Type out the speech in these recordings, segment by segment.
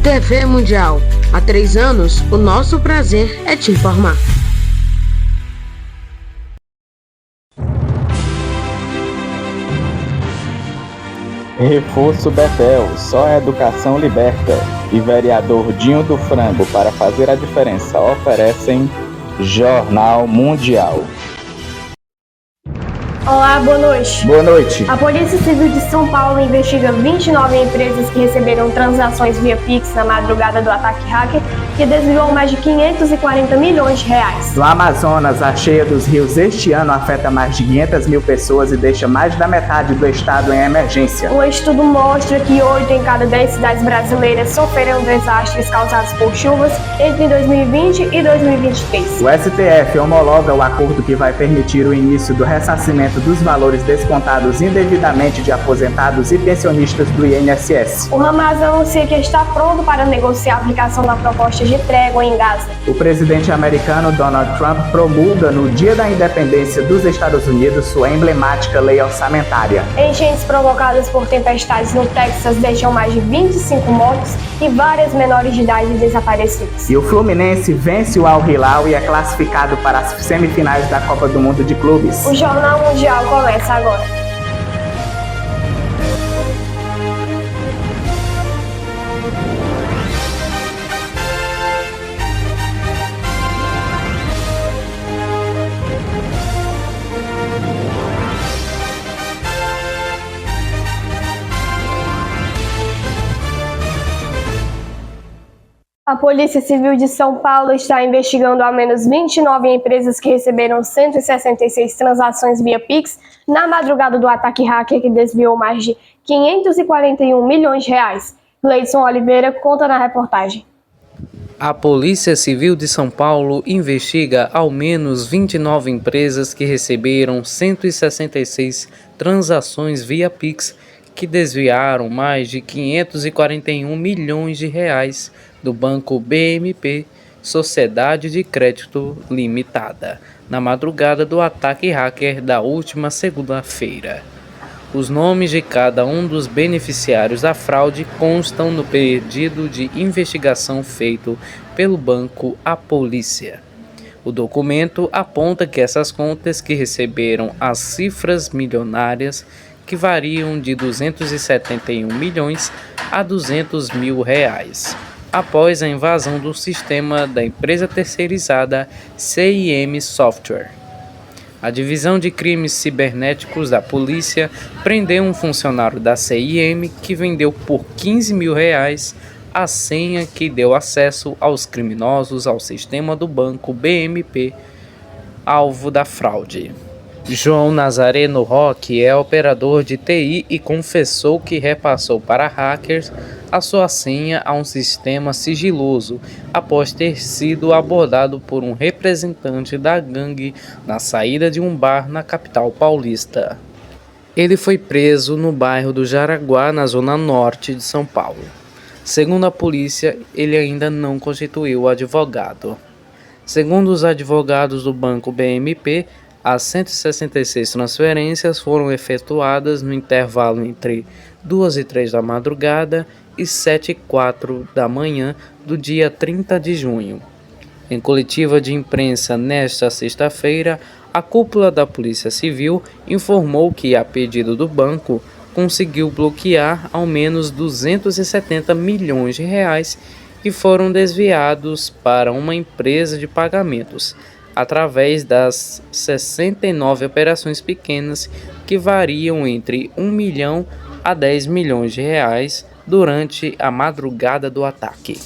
TV Mundial. Há 3 anos, o nosso prazer é te informar. Reforço Betel, só a educação liberta. E vereador Dinho do Frango, para fazer a diferença, oferecem Jornal Mundial. Olá, boa noite. Boa noite. A Polícia Civil de São Paulo investiga 29 empresas que receberam transações via Pix na madrugada do ataque hacker, que desviou mais de 540 milhões de reais. No Amazonas, a cheia dos rios este ano afeta mais de 500 mil pessoas e deixa mais da metade do estado em emergência. Um estudo mostra que 8 em cada 10 cidades brasileiras sofreram desastres causados por chuvas entre 2020 e 2023. O STF homologa o acordo que vai permitir o início do ressarcimento dos valores descontados indevidamente de aposentados e pensionistas do INSS. O Hamas anuncia que está pronto para negociar a aplicação da proposta de trégua em Gaza. O presidente americano Donald Trump promulga no Dia da Independência dos Estados Unidos sua emblemática lei orçamentária. Enchentes provocadas por tempestades no Texas deixam mais de 25 mortos e várias menores de idade desaparecidas. E o Fluminense vence o Al Hilal e é classificado para as semifinais da Copa do Mundo de Clubes. O Jornal Mundial começa agora. A Polícia Civil de São Paulo está investigando ao menos 29 empresas que receberam 166 transações via Pix na madrugada do ataque hacker que desviou mais de 541 milhões de reais. Gleidson Oliveira conta na reportagem. A Polícia Civil de São Paulo investiga ao menos 29 empresas que receberam 166 transações via Pix que desviaram mais de 541 milhões de reais do Banco BMP, Sociedade de Crédito Limitada, na madrugada do ataque hacker da última segunda-feira. Os nomes de cada um dos beneficiários da fraude constam no pedido de investigação feito pelo banco à polícia. O documento aponta que essas contas que receberam as cifras milionárias que variam de 271 milhões a 200 mil reais, após a invasão do sistema da empresa terceirizada CIM Software. A Divisão de Crimes Cibernéticos da Polícia prendeu um funcionário da CIM que vendeu por 15 mil reais a senha que deu acesso aos criminosos ao sistema do banco BMP, alvo da fraude. João Nazareno Roque é operador de TI e confessou que repassou para hackers a sua senha a um sistema sigiloso após ter sido abordado por um representante da gangue na saída de um bar na capital paulista. Ele foi preso no bairro do Jaraguá, na zona norte de São Paulo. Segundo a polícia, ele ainda não constituiu advogado. Segundo os advogados do banco BMP, as 166 transferências foram efetuadas no intervalo entre 2 e 3 da madrugada e 7 e 4 da manhã do dia 30 de junho. Em coletiva de imprensa nesta sexta-feira, a cúpula da Polícia Civil informou que, a pedido do banco, conseguiu bloquear ao menos 270 milhões de reais que foram desviados para uma empresa de pagamentos, através das 69 operações pequenas que variam entre 1 milhão a 10 milhões de reais durante a madrugada do ataque.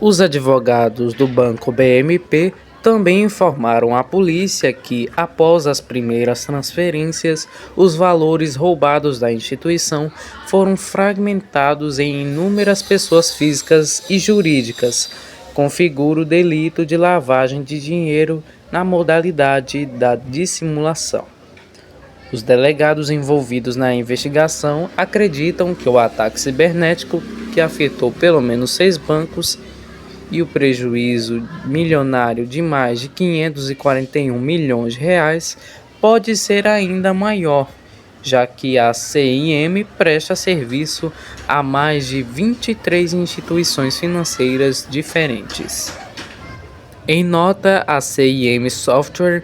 Os advogados do banco BMP também informaram à polícia que, após as primeiras transferências, os valores roubados da instituição foram fragmentados em inúmeras pessoas físicas e jurídicas, configura o delito de lavagem de dinheiro na modalidade da dissimulação. Os delegados envolvidos na investigação acreditam que o ataque cibernético, que afetou pelo menos 6 bancos, e o prejuízo milionário de mais de 541 milhões de reais pode ser ainda maior já que a CIM presta serviço a mais de 23 instituições financeiras diferentes. Em nota, a CIM Software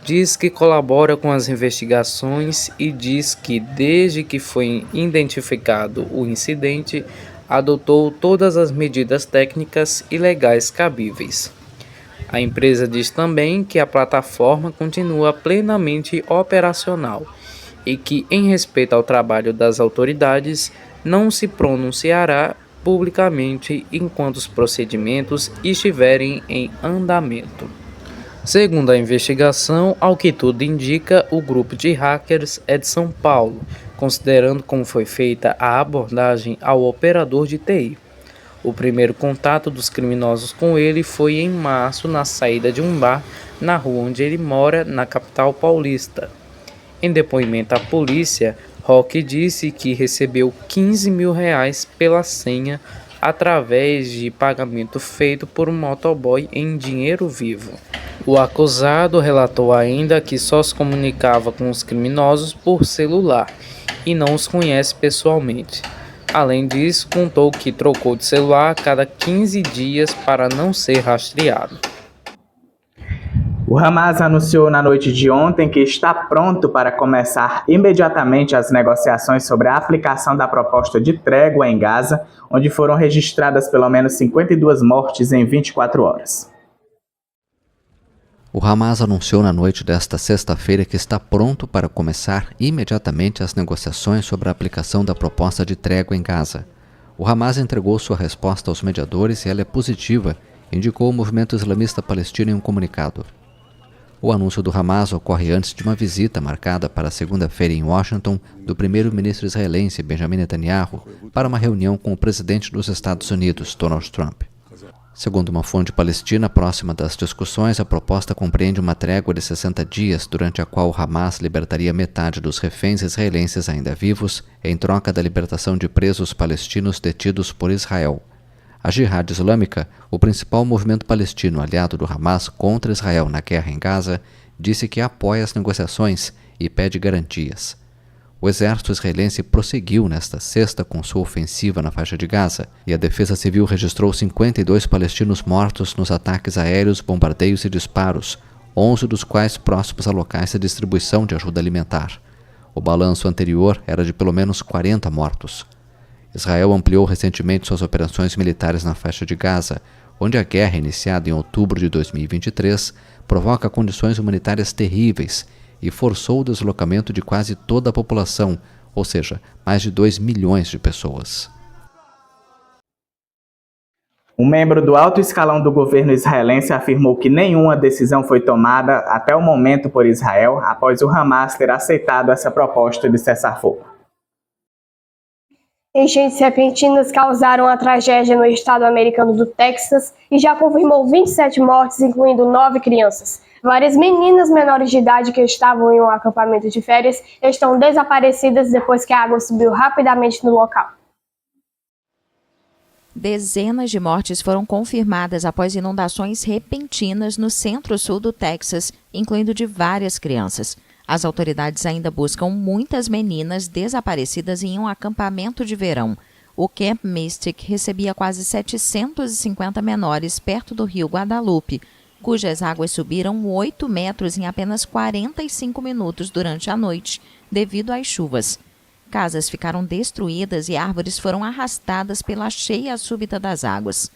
diz que colabora com as investigações e diz que, desde que foi identificado o incidente, adotou todas as medidas técnicas e legais cabíveis. A empresa diz também que a plataforma continua plenamente operacional e que, em respeito ao trabalho das autoridades, não se pronunciará publicamente enquanto os procedimentos estiverem em andamento. Segundo a investigação, ao que tudo indica, o grupo de hackers é de São Paulo, considerando como foi feita a abordagem ao operador de TI. O primeiro contato dos criminosos com ele foi em março, na saída de um bar na rua onde ele mora, na capital paulista. Em depoimento à polícia, Roque disse que recebeu R$15 mil pela senha através de pagamento feito por um motoboy em dinheiro vivo. O acusado relatou ainda que só se comunicava com os criminosos por celular e não os conhece pessoalmente. Além disso, contou que trocou de celular a cada 15 dias para não ser rastreado. O Hamas anunciou na noite de ontem que está pronto para começar imediatamente as negociações sobre a aplicação da proposta de trégua em Gaza, onde foram registradas pelo menos 52 mortes em 24 horas. O Hamas anunciou na noite desta sexta-feira que está pronto para começar imediatamente as negociações sobre a aplicação da proposta de trégua em Gaza. O Hamas entregou sua resposta aos mediadores e ela é positiva, indicou o movimento islamista palestino em um comunicado. O anúncio do Hamas ocorre antes de uma visita marcada para segunda-feira em Washington do primeiro-ministro israelense Benjamin Netanyahu para uma reunião com o presidente dos Estados Unidos, Donald Trump. Segundo uma fonte palestina próxima das discussões, a proposta compreende uma trégua de 60 dias, durante a qual o Hamas libertaria metade dos reféns israelenses ainda vivos, em troca da libertação de presos palestinos detidos por Israel. A Jihad Islâmica, o principal movimento palestino aliado do Hamas contra Israel na guerra em Gaza, disse que apoia as negociações e pede garantias. O exército israelense prosseguiu nesta sexta com sua ofensiva na faixa de Gaza, e a Defesa Civil registrou 52 palestinos mortos nos ataques aéreos, bombardeios e disparos, 11 dos quais próximos a locais de distribuição de ajuda alimentar. O balanço anterior era de pelo menos 40 mortos. Israel ampliou recentemente suas operações militares na faixa de Gaza, onde a guerra, iniciada em outubro de 2023, provoca condições humanitárias terríveis e forçou o deslocamento de quase toda a população, ou seja, mais de 2 milhões de pessoas. Um membro do alto escalão do governo israelense afirmou que nenhuma decisão foi tomada até o momento por Israel após o Hamas ter aceitado essa proposta de cessar-fogo. Enchentes repentinas causaram a tragédia no estado americano do Texas e já confirmou 27 mortes, incluindo 9 crianças. Várias meninas menores de idade que estavam em um acampamento de férias estão desaparecidas depois que a água subiu rapidamente no local. Dezenas de mortes foram confirmadas após inundações repentinas no centro-sul do Texas, incluindo de várias crianças. As autoridades ainda buscam muitas meninas desaparecidas em um acampamento de verão. O Camp Mystic recebia quase 750 menores perto do rio Guadalupe, cujas águas subiram 8 metros em apenas 45 minutos durante a noite, devido às chuvas. Casas ficaram destruídas e árvores foram arrastadas pela cheia súbita das águas.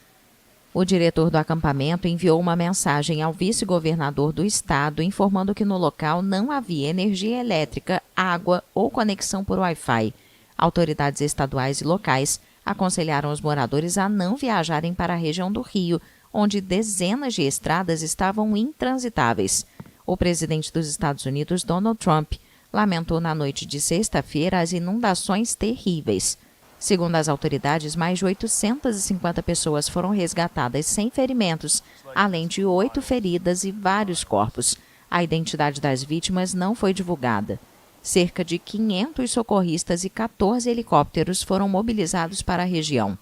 O diretor do acampamento enviou uma mensagem ao vice-governador do estado informando que no local não havia energia elétrica, água ou conexão por Wi-Fi. Autoridades estaduais e locais aconselharam os moradores a não viajarem para a região do rio, onde dezenas de estradas estavam intransitáveis. O presidente dos Estados Unidos, Donald Trump, lamentou na noite de sexta-feira as inundações terríveis. Segundo as autoridades, mais de 850 pessoas foram resgatadas sem ferimentos, além de 8 feridas e vários corpos. A identidade das vítimas não foi divulgada. Cerca de 500 socorristas e 14 helicópteros foram mobilizados para a região.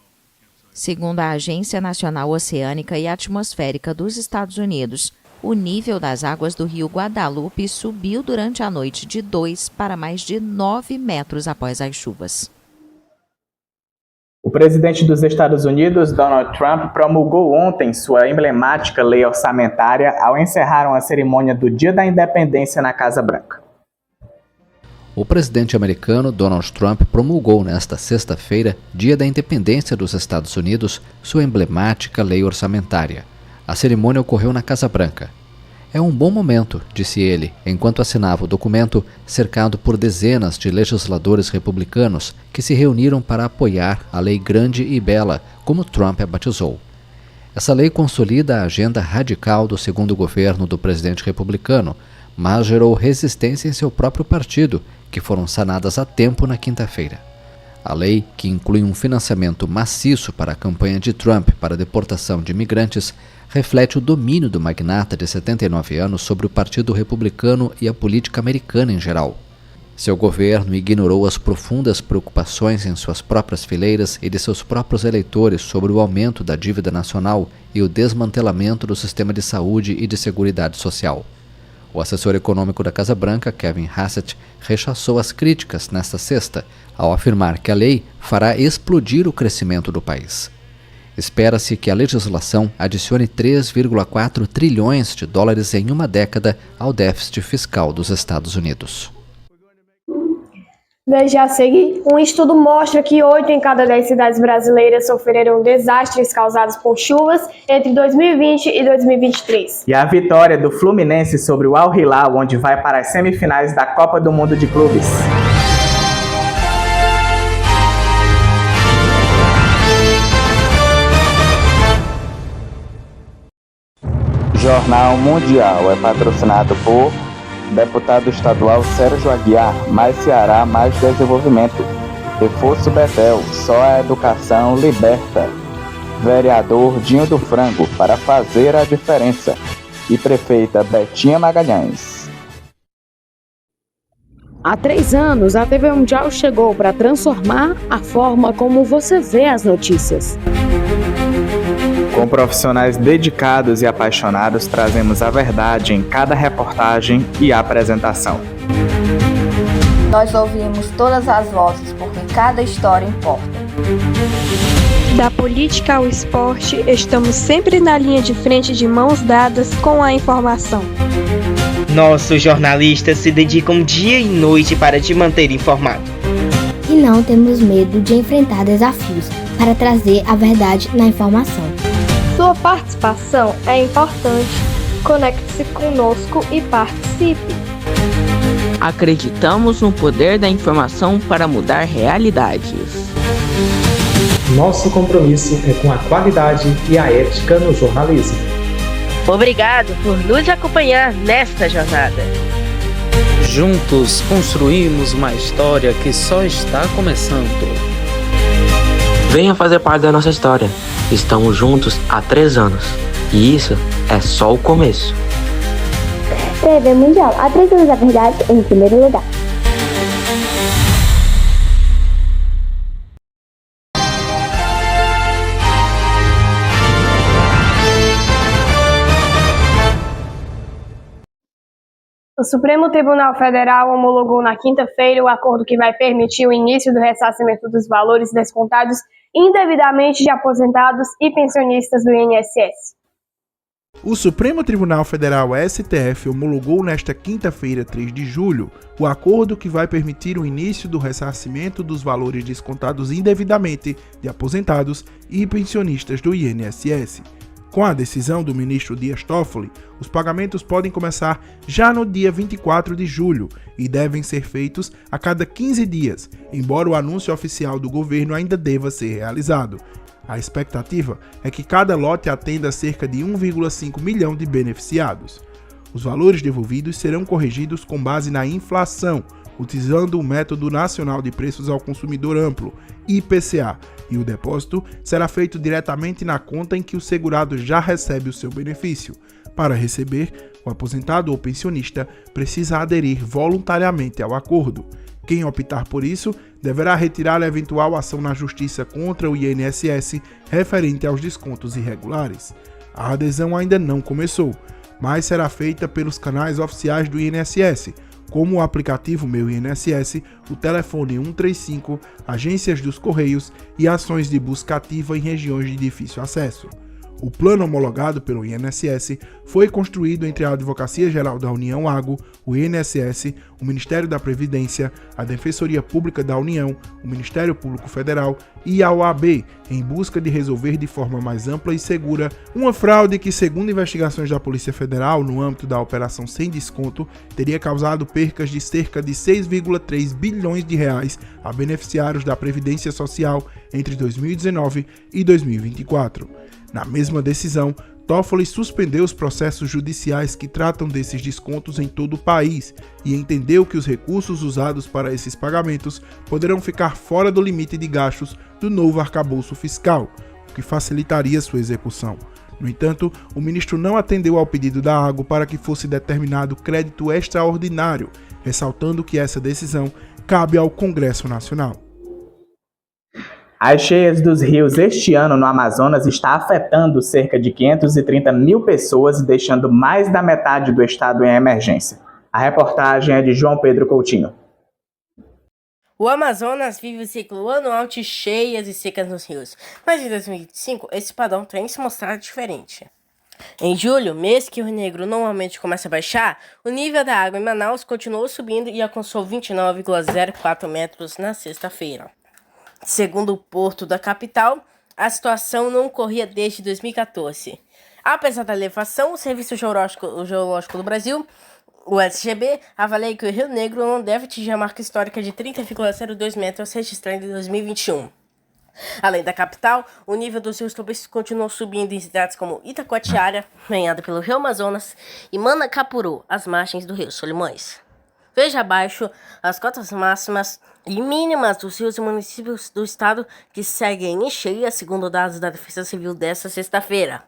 Segundo a Agência Nacional Oceânica e Atmosférica dos Estados Unidos, o nível das águas do rio Guadalupe subiu durante a noite de 2 para mais de 9 metros após as chuvas. O presidente dos Estados Unidos, Donald Trump, promulgou ontem sua emblemática lei orçamentária ao encerrar uma cerimônia do Dia da Independência na Casa Branca. O presidente americano Donald Trump promulgou nesta sexta-feira, Dia da Independência dos Estados Unidos, sua emblemática lei orçamentária. A cerimônia ocorreu na Casa Branca. É um bom momento, disse ele, enquanto assinava o documento, cercado por dezenas de legisladores republicanos que se reuniram para apoiar a Lei Grande e Bela, como Trump a batizou. Essa lei consolida a agenda radical do segundo governo do presidente republicano, mas gerou resistência em seu próprio partido, que foram sanadas a tempo na quinta-feira. A lei, que inclui um financiamento maciço para a campanha de Trump para a deportação de imigrantes, reflete o domínio do magnata de 79 anos sobre o Partido Republicano e a política americana em geral. Seu governo ignorou as profundas preocupações em suas próprias fileiras e de seus próprios eleitores sobre o aumento da dívida nacional e o desmantelamento do sistema de saúde e de seguridade social. O assessor econômico da Casa Branca, Kevin Hassett, rechaçou as críticas nesta sexta, ao afirmar que a lei fará explodir o crescimento do país. Espera-se que a legislação adicione 3,4 trilhões de dólares em uma década ao déficit fiscal dos Estados Unidos. Veja a seguir, um estudo mostra que 8 em cada 10 cidades brasileiras sofreram desastres causados por chuvas entre 2020 e 2023. E a vitória do Fluminense sobre o Al Hilal, onde vai para as semifinais da Copa do Mundo de Clubes. Jornal Mundial é patrocinado por deputado estadual Sérgio Aguiar, mais Ceará, mais desenvolvimento. Reforço Betel, só a educação liberta. Vereador Dinho do Frango, para fazer a diferença. E prefeita Betinha Magalhães. Há 3 anos, a TV Mundial chegou para transformar a forma como você vê as notícias. Com profissionais dedicados e apaixonados, trazemos a verdade em cada reportagem e apresentação. Nós ouvimos todas as vozes, porque cada história importa. Da política ao esporte, estamos sempre na linha de frente de mãos dadas com a informação. Nossos jornalistas se dedicam dia e noite para te manter informado. E não temos medo de enfrentar desafios para trazer a verdade na informação. Sua participação é importante. Conecte-se conosco e participe. Acreditamos no poder da informação para mudar realidades. Nosso compromisso é com a qualidade e a ética no jornalismo. Obrigado por nos acompanhar nesta jornada. Juntos construímos uma história que só está começando. Venha fazer parte da nossa história. Estamos juntos há 3 anos. E isso é só o começo. TV Mundial, há 3 anos a verdade em primeiro lugar. O Supremo Tribunal Federal homologou na quinta-feira o acordo que vai permitir o início do ressarcimento dos valores descontados indevidamente de aposentados e pensionistas do INSS. O Supremo Tribunal Federal STF homologou nesta quinta-feira, 3 de julho, o acordo que vai permitir o início do ressarcimento dos valores descontados indevidamente de aposentados e pensionistas do INSS. Com a decisão do ministro Dias Toffoli, os pagamentos podem começar já no dia 24 de julho e devem ser feitos a cada 15 dias, embora o anúncio oficial do governo ainda deva ser realizado. A expectativa é que cada lote atenda a cerca de 1,5 milhão de beneficiados. Os valores devolvidos serão corrigidos com base na inflação, utilizando o Método Nacional de Preços ao Consumidor Amplo, IPCA, e o depósito será feito diretamente na conta em que o segurado já recebe o seu benefício. Para receber, o aposentado ou pensionista precisa aderir voluntariamente ao acordo. Quem optar por isso deverá retirar a eventual ação na Justiça contra o INSS referente aos descontos irregulares. A adesão ainda não começou. mas será feita pelos canais oficiais do INSS, como o aplicativo Meu INSS, o telefone 135, agências dos Correios e ações de busca ativa em regiões de difícil acesso. O plano homologado pelo INSS foi construído entre a Advocacia Geral da União AGO, o INSS, o Ministério da Previdência, a Defensoria Pública da União, o Ministério Público Federal e a OAB, em busca de resolver de forma mais ampla e segura uma fraude que, segundo investigações da Polícia Federal no âmbito da Operação Sem Desconto, teria causado percas de cerca de 6,3 bilhões de reais a beneficiários da Previdência Social entre 2019 e 2024. Na mesma decisão, Toffoli suspendeu os processos judiciais que tratam desses descontos em todo o país e entendeu que os recursos usados para esses pagamentos poderão ficar fora do limite de gastos do novo arcabouço fiscal, o que facilitaria sua execução. No entanto, o ministro não atendeu ao pedido da AGO para que fosse determinado crédito extraordinário, ressaltando que essa decisão cabe ao Congresso Nacional. As cheias dos rios este ano no Amazonas está afetando cerca de 530 mil pessoas e deixando mais da metade do estado em emergência. A reportagem é de João Pedro Coutinho. O Amazonas vive o ciclo anual de cheias e secas nos rios, mas em 2025 esse padrão tem se mostrado diferente. Em julho, mês que o Rio Negro normalmente começa a baixar, o nível da água em Manaus continuou subindo e alcançou 29,04 metros na sexta-feira. Segundo o porto da capital, a situação não ocorria desde 2014. Apesar da elevação, o Serviço Geológico do Brasil, o SGB, avalia que o Rio Negro não deve atingir a marca histórica de 30,02 metros registrada em 2021. Além da capital, o nível dos rios também continuou subindo em cidades como Itacoatiara, banhada pelo Rio Amazonas, e Manacapuru, às margens do Rio Solimões. Veja abaixo as cotas máximas e mínimas dos rios e municípios do estado que seguem em cheia, segundo dados da Defesa Civil desta sexta-feira.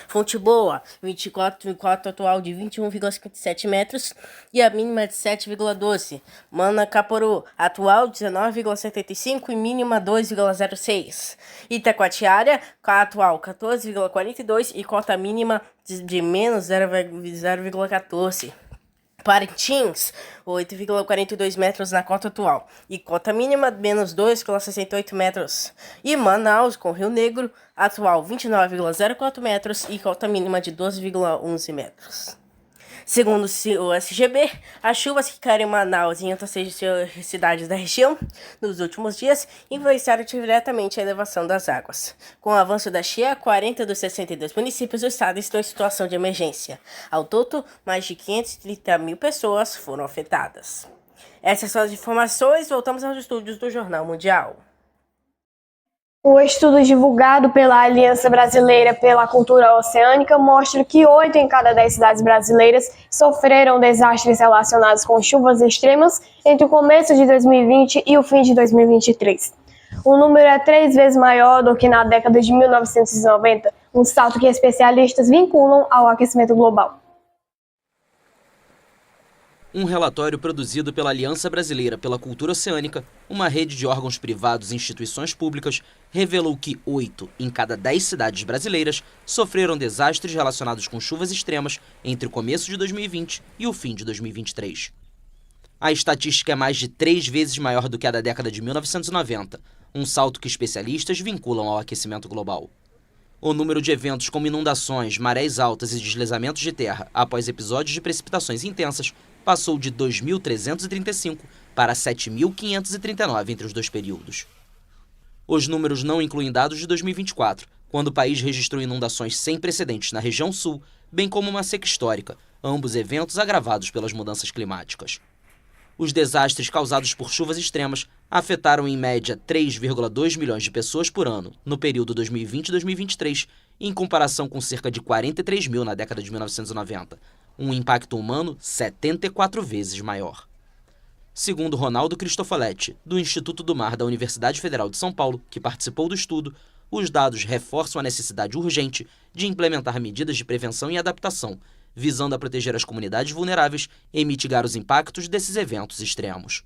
Fonte Boa, 24 atual de 21,57 metros e a mínima de 7,12. Manacapuru, atual 19,75 e mínima 2,06. Itacoatiara, atual 14,42 e cota mínima de menos 0,14. Parintins, 8,42 metros na cota atual e cota mínima menos 2,68 metros. E Manaus, com Rio Negro, atual 29,04 metros e cota mínima de 12,11 metros. Segundo o SGB, as chuvas que caíram em Manaus e em outras cidades da região nos últimos dias influenciaram diretamente a elevação das águas. Com o avanço da cheia, 40 dos 62 municípios do estado estão em situação de emergência. Ao todo, mais de 530 mil pessoas foram afetadas. Essas são as informações. Voltamos aos estúdios do Jornal Mundial. O estudo divulgado pela Aliança Brasileira pela Cultura Oceânica mostra que 8 em cada 10 cidades brasileiras sofreram desastres relacionados com chuvas extremas entre o começo de 2020 e o fim de 2023. O número é 3 vezes maior do que na década de 1990, um salto que especialistas vinculam ao aquecimento global. Um relatório produzido pela Aliança Brasileira pela Cultura Oceânica, uma rede de órgãos privados e instituições públicas, revelou que 8 em cada 10 cidades brasileiras sofreram desastres relacionados com chuvas extremas entre o começo de 2020 e o fim de 2023. A estatística é mais de 3 vezes maior do que a da década de 1990, um salto que especialistas vinculam ao aquecimento global. O número de eventos como inundações, marés altas e deslizamentos de terra após episódios de precipitações intensas passou de 2.335 para 7.539 entre os dois períodos. Os números não incluem dados de 2024, quando o país registrou inundações sem precedentes na região sul, bem como uma seca histórica, ambos eventos agravados pelas mudanças climáticas. Os desastres causados por chuvas extremas afetaram em média 3,2 milhões de pessoas por ano no período 2020-2023, em comparação com cerca de 43 mil na década de 1990, um impacto humano 74 vezes maior. Segundo Ronaldo Cristofoletti, do Instituto do Mar da Universidade Federal de São Paulo, que participou do estudo, os dados reforçam a necessidade urgente de implementar medidas de prevenção e adaptação, visando a proteger as comunidades vulneráveis e mitigar os impactos desses eventos extremos.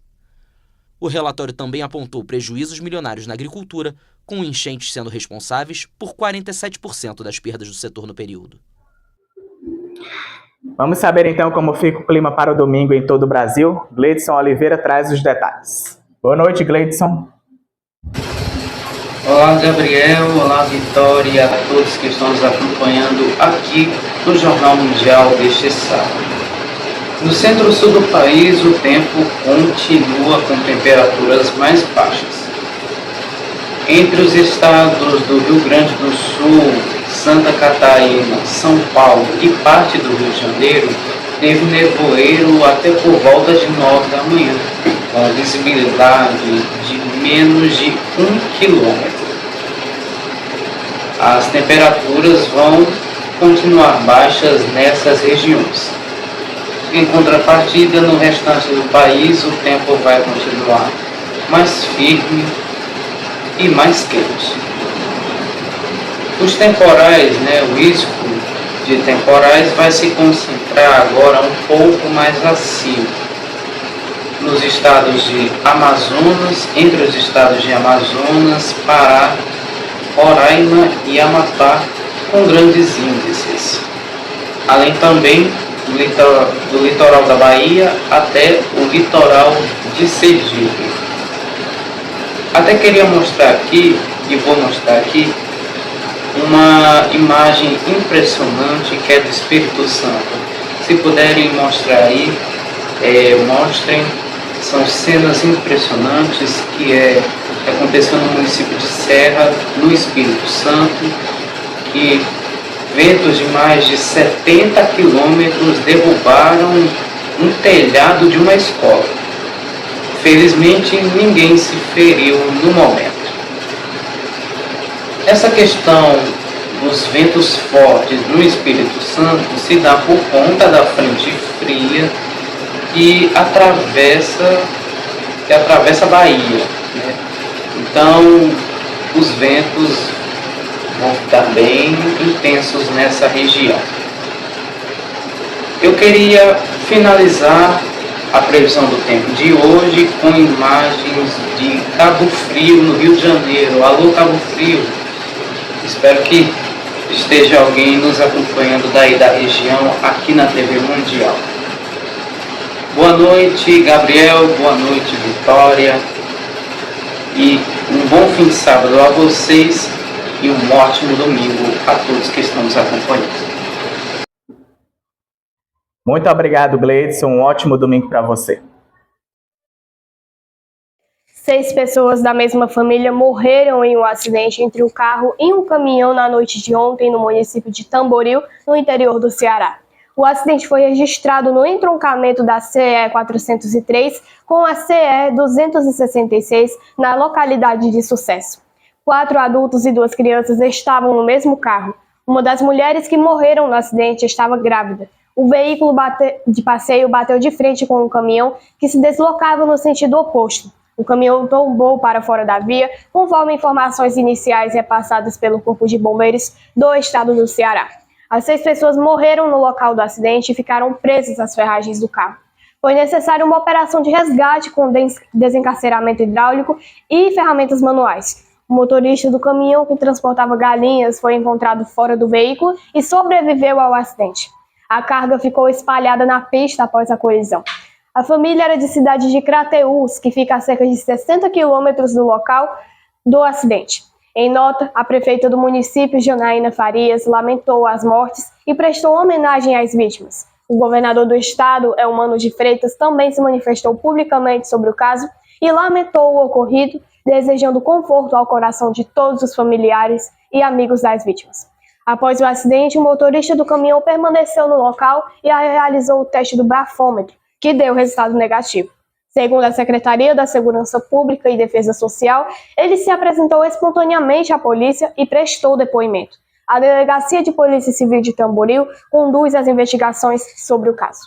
O relatório também apontou prejuízos milionários na agricultura, com enchentes sendo responsáveis por 47% das perdas do setor no período. Vamos saber então como fica o clima para o domingo em todo o Brasil? Gleidson Oliveira traz os detalhes. Boa noite, Gleidson. Olá, Gabriel. Olá, Vitória. A todos que estão nos acompanhando aqui no Jornal Mundial deste sábado. No centro-sul do país, o tempo continua com temperaturas mais baixas. Entre os estados do Rio Grande do Sul, Santa Catarina, São Paulo e parte do Rio de Janeiro, teve nevoeiro até por volta de 9 da manhã, com visibilidade de menos de 1 quilômetro. As temperaturas vão continuar baixas nessas regiões. Em contrapartida, no restante do país, o tempo vai continuar mais firme e mais quente. Os temporais, o risco de temporais vai se concentrar agora um pouco mais acima, nos estados de Amazonas, entre os estados de Amazonas, Pará, Roraima e Amapá, com grandes índices. Além também do litoral da Bahia até o litoral de Sergipe. Até queria mostrar aqui, e vou mostrar aqui, uma imagem impressionante que é do Espírito Santo. Se puderem mostrar aí, mostrem. São cenas impressionantes que aconteceu no município de Serra, no Espírito Santo, que ventos de mais de 70 quilômetros derrubaram um telhado de uma escola. Felizmente, ninguém se feriu no momento. Essa questão dos ventos fortes no Espírito Santo se dá por conta da frente fria que atravessa a Bahia. Então, os ventos vão ficar bem intensos nessa região. Eu queria finalizar a previsão do tempo de hoje com imagens de Cabo Frio, no Rio de Janeiro. Alô, Cabo Frio! Espero que esteja alguém nos acompanhando daí da região, aqui na TV Mundial. Boa noite, Gabriel. Boa noite, Vitória. E um bom fim de sábado a vocês e um ótimo domingo a todos que estão nos acompanhando. Muito obrigado, Gleidson. Um ótimo domingo para você. 6 pessoas da mesma família morreram em um acidente entre um carro e um caminhão na noite de ontem no município de Tamboril, no interior do Ceará. O acidente foi registrado no entroncamento da CE 403 com a CE 266 na localidade de Sucesso. 4 adultos e 2 crianças estavam no mesmo carro. Uma das mulheres que morreram no acidente estava grávida. O veículo de passeio bateu de frente com um caminhão que se deslocava no sentido oposto. O caminhão tombou para fora da via, conforme informações iniciais repassadas pelo Corpo de Bombeiros do estado do Ceará. As 6 pessoas morreram no local do acidente e ficaram presas às ferragens do carro. Foi necessária uma operação de resgate com desencarceramento hidráulico e ferramentas manuais. O motorista do caminhão que transportava galinhas foi encontrado fora do veículo e sobreviveu ao acidente. A carga ficou espalhada na pista após a colisão. A família era de cidade de Crateús, que fica a cerca de 60 quilômetros do local do acidente. Em nota, a prefeita do município, Janaína Farias, lamentou as mortes e prestou homenagem às vítimas. O governador do estado, Elmano de Freitas, também se manifestou publicamente sobre o caso e lamentou o ocorrido, desejando conforto ao coração de todos os familiares e amigos das vítimas. Após o acidente, o motorista do caminhão permaneceu no local e realizou o teste do bafômetro, que deu resultado negativo. Segundo a Secretaria da Segurança Pública e Defesa Social, ele se apresentou espontaneamente à polícia e prestou depoimento. A Delegacia de Polícia Civil de Tamboril conduz as investigações sobre o caso.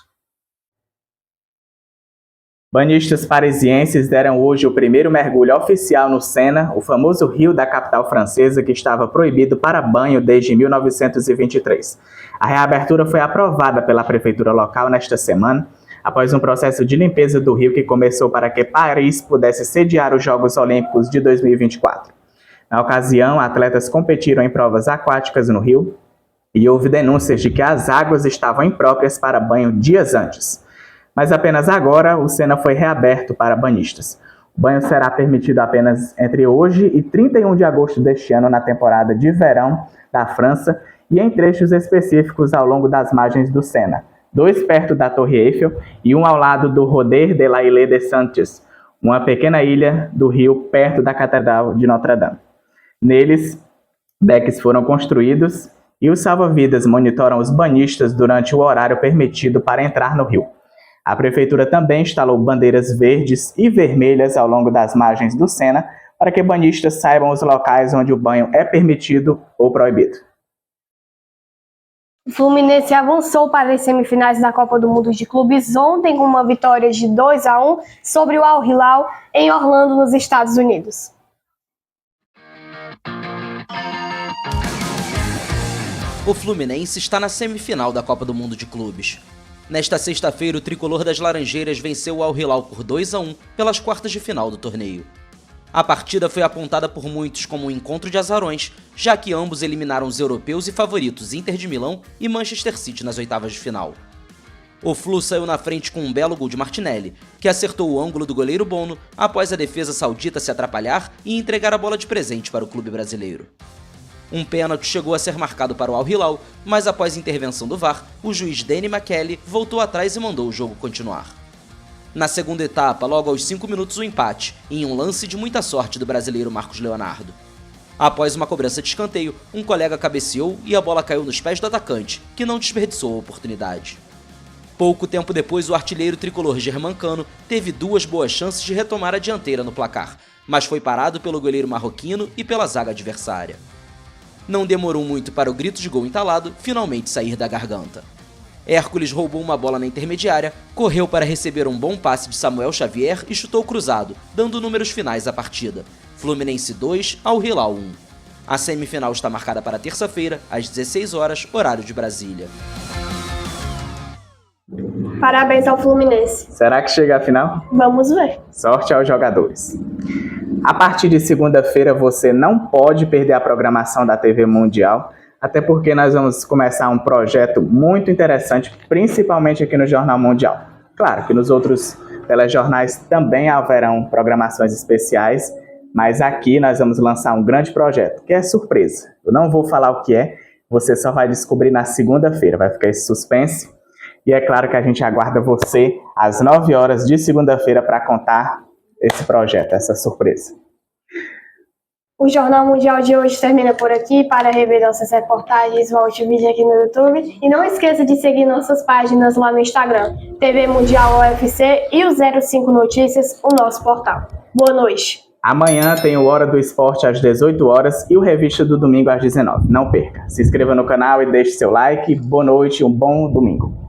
Banhistas parisienses deram hoje o primeiro mergulho oficial no Sena, o famoso rio da capital francesa que estava proibido para banho desde 1923. A reabertura foi aprovada pela prefeitura local nesta semana, após um processo de limpeza do rio que começou para que Paris pudesse sediar os Jogos Olímpicos de 2024. Na ocasião, atletas competiram em provas aquáticas no rio, e houve denúncias de que as águas estavam impróprias para banho dias antes. Mas apenas agora o Sena foi reaberto para banhistas. O banho será permitido apenas entre hoje e 31 de agosto deste ano na temporada de verão da França e em trechos específicos ao longo das margens do Sena, 2 perto da Torre Eiffel e 1 ao lado do Roder de la Île de Santos, uma pequena ilha do rio perto da Catedral de Notre-Dame. Neles, decks foram construídos e os salva-vidas monitoram os banhistas durante o horário permitido para entrar no rio. A prefeitura também instalou bandeiras verdes e vermelhas ao longo das margens do Sena para que banhistas saibam os locais onde o banho é permitido ou proibido. O Fluminense avançou para as semifinais da Copa do Mundo de Clubes ontem com uma vitória de 2-1 sobre o Al Hilal em Orlando, nos Estados Unidos. O Fluminense está na semifinal da Copa do Mundo de Clubes. Nesta sexta-feira, o tricolor das Laranjeiras venceu o Al Hilal por 2-1 pelas quartas de final do torneio. A partida foi apontada por muitos como um encontro de azarões, já que ambos eliminaram os europeus e favoritos Inter de Milão e Manchester City nas oitavas de final. O Flu saiu na frente com um belo gol de Martinelli, que acertou o ângulo do goleiro Bono após a defesa saudita se atrapalhar e entregar a bola de presente para o clube brasileiro. Um pênalti chegou a ser marcado para o Al Hilal, mas após intervenção do VAR, o juiz Danny McKelly voltou atrás e mandou o jogo continuar. Na segunda etapa, logo aos 5 minutos, o empate, em um lance de muita sorte do brasileiro Marcos Leonardo. Após uma cobrança de escanteio, um colega cabeceou e a bola caiu nos pés do atacante, que não desperdiçou a oportunidade. Pouco tempo depois, o artilheiro tricolor Germancano teve 2 boas chances de retomar a dianteira no placar, mas foi parado pelo goleiro marroquino e pela zaga adversária. Não demorou muito para o grito de gol entalado finalmente sair da garganta. Hércules roubou uma bola na intermediária, correu para receber um bom passe de Samuel Xavier e chutou cruzado, dando números finais à partida. Fluminense 2, Al Hilal 1. A semifinal está marcada para terça-feira, às 16 horas, horário de Brasília. Parabéns ao Fluminense. Será que chega à final? Vamos ver. Sorte aos jogadores. A partir de segunda-feira você não pode perder a programação da TV Mundial, até porque nós vamos começar um projeto muito interessante, principalmente aqui no Jornal Mundial. Claro que nos outros telejornais também haverão programações especiais, mas aqui nós vamos lançar um grande projeto, que é surpresa. Eu não vou falar o que é, você só vai descobrir na segunda-feira, vai ficar esse suspense. E é claro que a gente aguarda você às 9 horas de segunda-feira para contar esse projeto, essa surpresa. O Jornal Mundial de hoje termina por aqui. Para rever nossas reportagens, volte o vídeo aqui no YouTube. E não esqueça de seguir nossas páginas lá no Instagram, TV Mundial UFC e o 05 Notícias, o nosso portal. Boa noite. Amanhã tem o Hora do Esporte às 18 horas e o Revista do Domingo às 19. Não perca. Se inscreva no canal e deixe seu like. Boa noite e um bom domingo.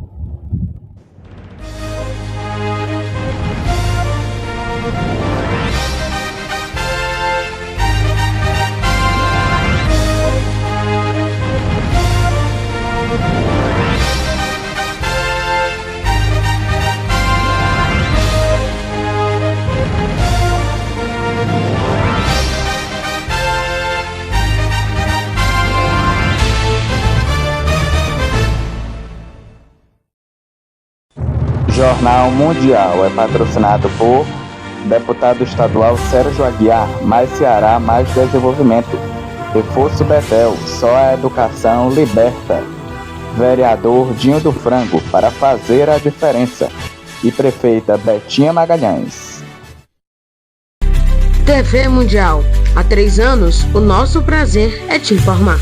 Jornal Mundial é patrocinado por deputado estadual Sérgio Aguiar, mais Ceará, mais desenvolvimento. Reforço Betel, só a educação liberta. Vereador Dinho do Frango, para fazer a diferença. E prefeita Betinha Magalhães. TV Mundial. Há 3 anos, o nosso prazer é te informar.